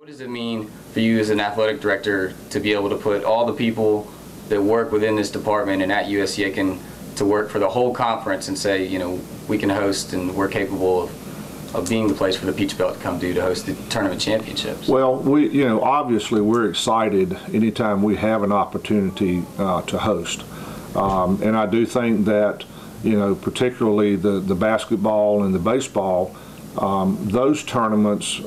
What does it mean for you as an athletic director to be able to put all the people that work within this department and at USC-Aiken to work for the whole conference and say, you know, we can host and we're capable of being the place for the Peach Belt to come to host the tournament championships? Well, obviously we're excited anytime we have an opportunity to host. And I do think that, particularly the basketball and the baseball, those tournaments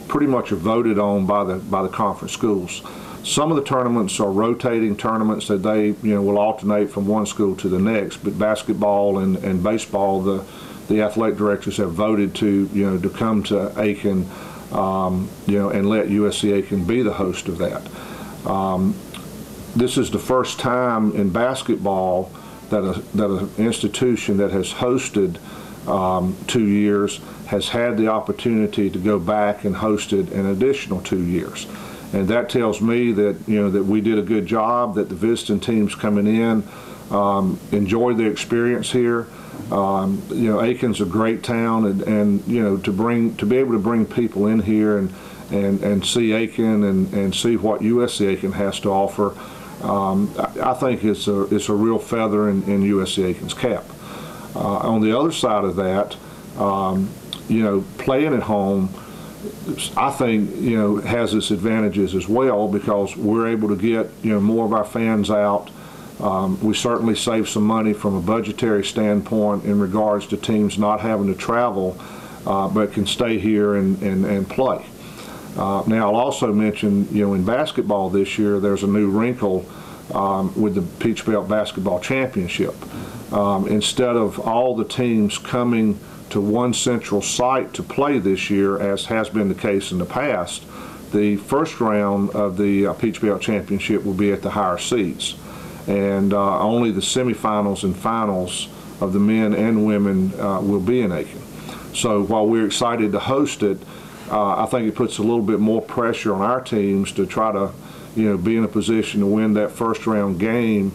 pretty much are voted on by the conference schools. Some of the tournaments are rotating tournaments that they will alternate from one school to the next, but basketball and baseball, the athletic directors have voted to come to Aiken and let USC-Aiken be the host of that. This is the first time in basketball that an institution that has hosted 2 years has had the opportunity to go back and host it an additional 2 years. And that tells me that that we did a good job, that the visiting teams coming in enjoy the experience here. Aiken's a great town, and to be able to bring people in here and see Aiken and see what USC-Aiken has to offer, I think it's a real feather in USC-Aiken's cap. On the other side of that, playing at home, I think has its advantages as well, because we're able to get more of our fans out. We certainly save some money from a budgetary standpoint in regards to teams not having to travel, but can stay here and play. Now, I'll also mention, in basketball this year, there's a new wrinkle with the Peach Belt Basketball Championship. Instead of all the teams coming to one central site to play this year, as has been the case in the past, the first round of the Peach Belt Championship will be at the higher seeds. And only the semifinals and finals of the men and women will be in Aiken. So while we're excited to host it, I think it puts a little bit more pressure on our teams to try to be in a position to win that first round game,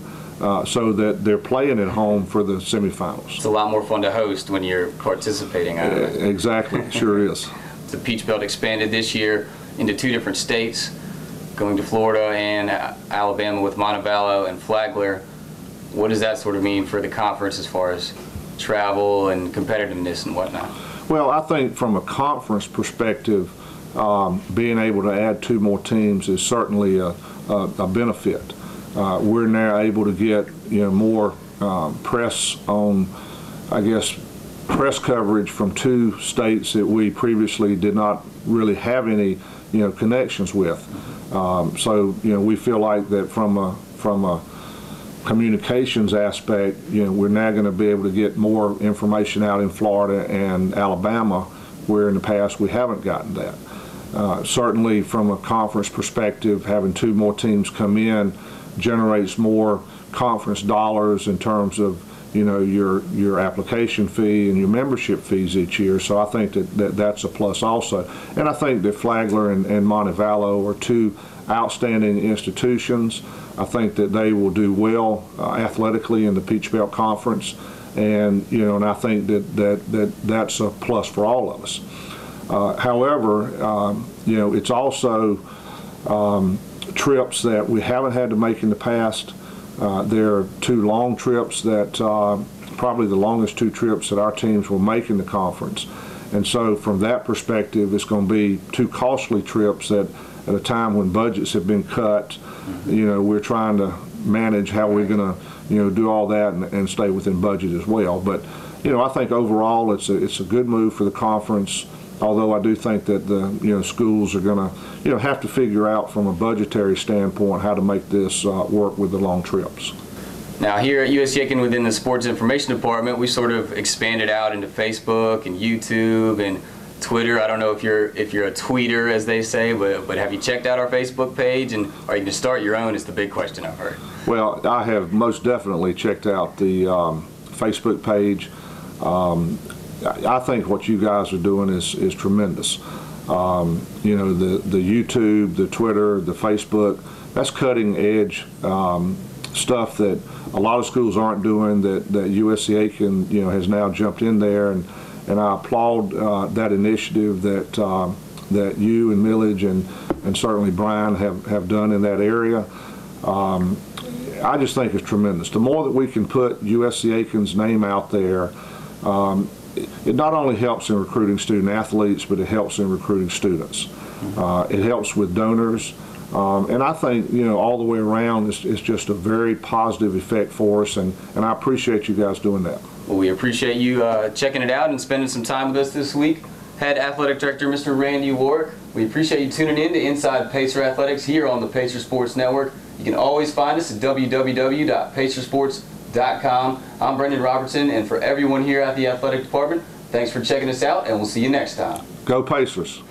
so that they're playing at home for the semifinals. It's a lot more fun to host when you're participating. Exactly, it sure is. The Peach Belt expanded this year into 2 different states, going to Florida and Alabama with Montevallo and Flagler. What does that sort of mean for the conference as far as travel and competitiveness and whatnot? Well, I think from a conference perspective, being able to add 2 more teams is certainly a benefit. We're now able to get more press on, press coverage from 2 states that we previously did not really have any connections with. So we feel like that from a communications aspect, we're now going to be able to get more information out in Florida and Alabama, where in the past we haven't gotten that. Certainly from a conference perspective, having 2 more teams come in generates more conference dollars in terms of your application fee and your membership fees each year. So I think that's a plus also. And I think that Flagler and Montevallo are 2 outstanding institutions. I think that they will do well athletically in the Peach Belt Conference, and and I think that's a plus for all of us. However, it's also trips that we haven't had to make in the past. There are 2 long trips that probably the longest 2 trips that our teams will make in the conference. And so from that perspective, it's going to be 2 costly trips that at a time when budgets have been cut, we're trying to manage how we're going to do all that and stay within budget as well. But I think overall it's a good move for the conference, although I do think that the schools are going to have to figure out from a budgetary standpoint how to make this work with the long trips. Now here at USC-Aiken, within the Sports Information Department, we sort of expanded out into Facebook and YouTube and Twitter. I don't know if you're a tweeter, as they say, but have you checked out our Facebook page, and are you going to start your own? Is the big question I've heard. Well, I have most definitely checked out the Facebook page. I think what you guys are doing is tremendous. The YouTube, the Twitter, the Facebook, that's cutting edge stuff that a lot of schools aren't doing, that USC-Aiken has now jumped in there, and I applaud that initiative that that you and Millage and certainly Brian have done in that area. I just think it's tremendous. The more that we can put USC Aiken's name out there, it not only helps in recruiting student athletes, but it helps in recruiting students. It helps with donors. And I think, all the way around, it's just a very positive effect for us, and I appreciate you guys doing that. Well, we appreciate you checking it out and spending some time with us this week. Head Athletic Director, Mr. Randy Warrick. We appreciate you tuning in to Inside Pacer Athletics here on the Pacer Sports Network. You can always find us at www.pacersports.com. I'm Brendan Robertson, and for everyone here at the Athletic Department, thanks for checking us out, and we'll see you next time. Go Pacers.